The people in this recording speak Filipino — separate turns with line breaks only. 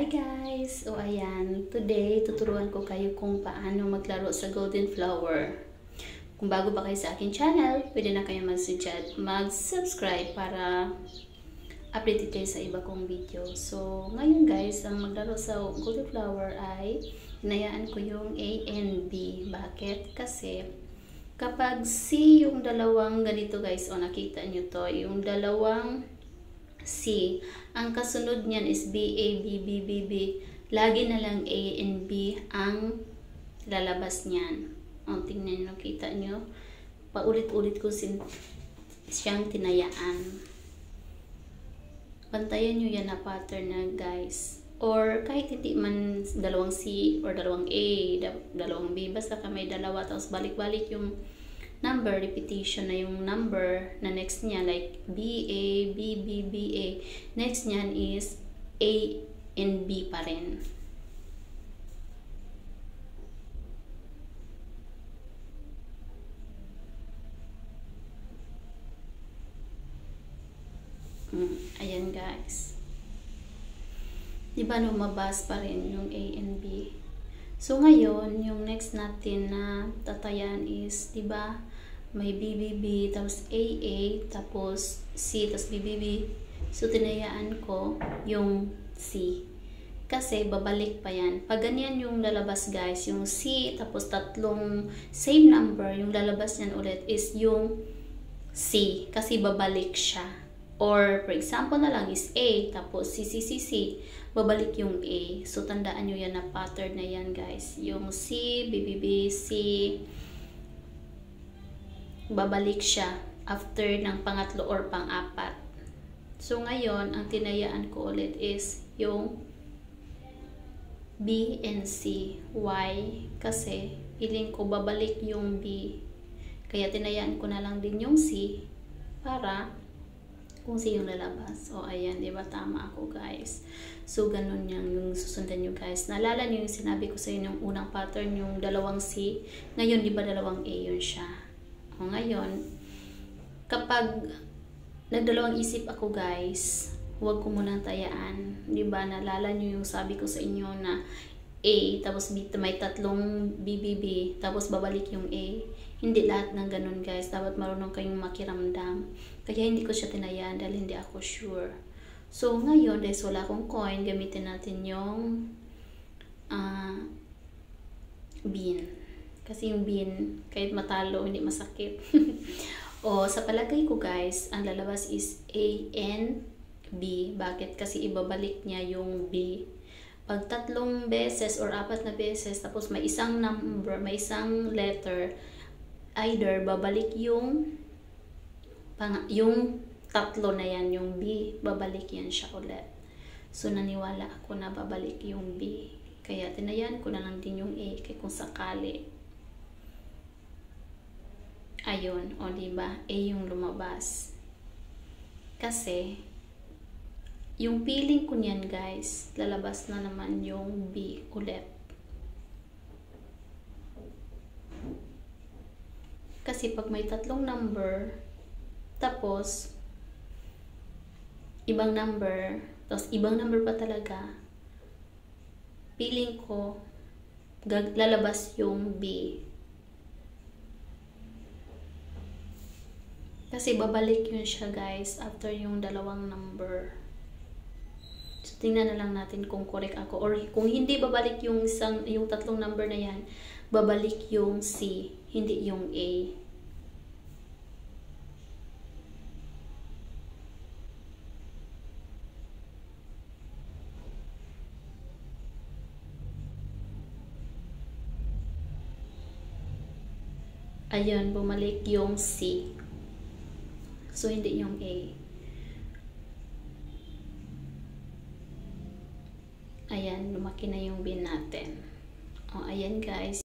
Hi guys! O ayan, today tuturuan ko kayo kung paano maglaro sa golden flower. Kung bago pa kayo sa akin channel, pwede na kayo mag-subscribe para updated kayo sa iba kong video. So, ngayon guys, ang maglaro sa golden flower ay hinayaan ko yung A and B. Bakit? Kasi kapag C yung dalawang ganito guys, o nakita nyo to, yung dalawang C, ang kasunod niyan is B, A, B, B, B, B. Lagi na lang A and B ang lalabas niyan. O, tingnan nyo, kita nyo. Paulit-ulit ko siyang tinayaan. Bantayan nyo yan na pattern na guys. Or kahit hindi man dalawang C or dalawang A, dalawang B, basta ka may dalawa, tapos balik-balik yung number, repetition na yung number na next niya, like B, A, B, B, B, A. Next niyan is A and B pa rin. Ayan guys. Diba lumabas pa rin yung A and B? So ngayon, yung next natin na tatayan is, diba, may B, B, B, tapos A, A, tapos C, tapos B, B, B. So tinayaan ko yung C. Kasi babalik pa yan. Pag ganyan yung lalabas guys, yung C, tapos tatlong same number, yung lalabas yan ulit is yung C. Kasi babalik siya. Or, for example na lang is A, tapos C, C, C, C, babalik yung A. So, tandaan nyo yan na pattern na yan, guys. Yung C, B, B, B, C, babalik siya after ng pangatlo or pang-apat. So, ngayon, ang tinayaan ko ulit is yung B and C. Why? Kasi, feeling ko babalik yung B. Kaya, tinayaan ko na lang din yung C para kung C yung lalabas. O, ayan, diba? Tama ako, guys. So, ganun yung susundan nyo, guys. Naalala nyo yung sinabi ko sa inyo yung unang pattern, yung dalawang C. Ngayon, diba dalawang A yun siya? O, ngayon, kapag nagdalawang isip ako, guys, huwag ko munang tayaan. Diba? Naalala nyo yung sabi ko sa inyo na A, tapos B, may tatlong B, B, B, tapos babalik yung A. Hindi lahat ng ganun guys. Dapat marunong kayong makiramdam. Kaya hindi ko siya tinayaan dahil hindi ako sure. So ngayon, dahil wala akong coin, gamitin natin yung bean. Kasi yung bean, kahit matalo, hindi masakit. O sa palagay ko guys, ang lalabas is A and B. Bakit? Kasi ibabalik niya yung B. Pag tatlong beses or apat na beses, tapos may isang number, may isang letter, either babalik yung tatlo na yan, yung B, babalik yan siya ulit. So naniwala ako na babalik yung B. Kaya tinayan ko na lang din yung A kaya kung sakali. Ayun, o diba? A yung lumabas. Kasi yung feeling ko niyan guys, lalabas na naman yung B ulit. Kasi pag may tatlong number, tapos ibang number, tapos ibang number pa talaga, feeling ko lalabas yung B. Kasi babalik yun siya guys after yung dalawang number. So tingnan na lang natin kung correct ako, or kung hindi babalik yung tatlong number na yan, babalik yung C, hindi yung A. Ayan, bumalik yung C. So, hindi yung A. Ayan, lumaki na yung bin natin. O, ayan guys.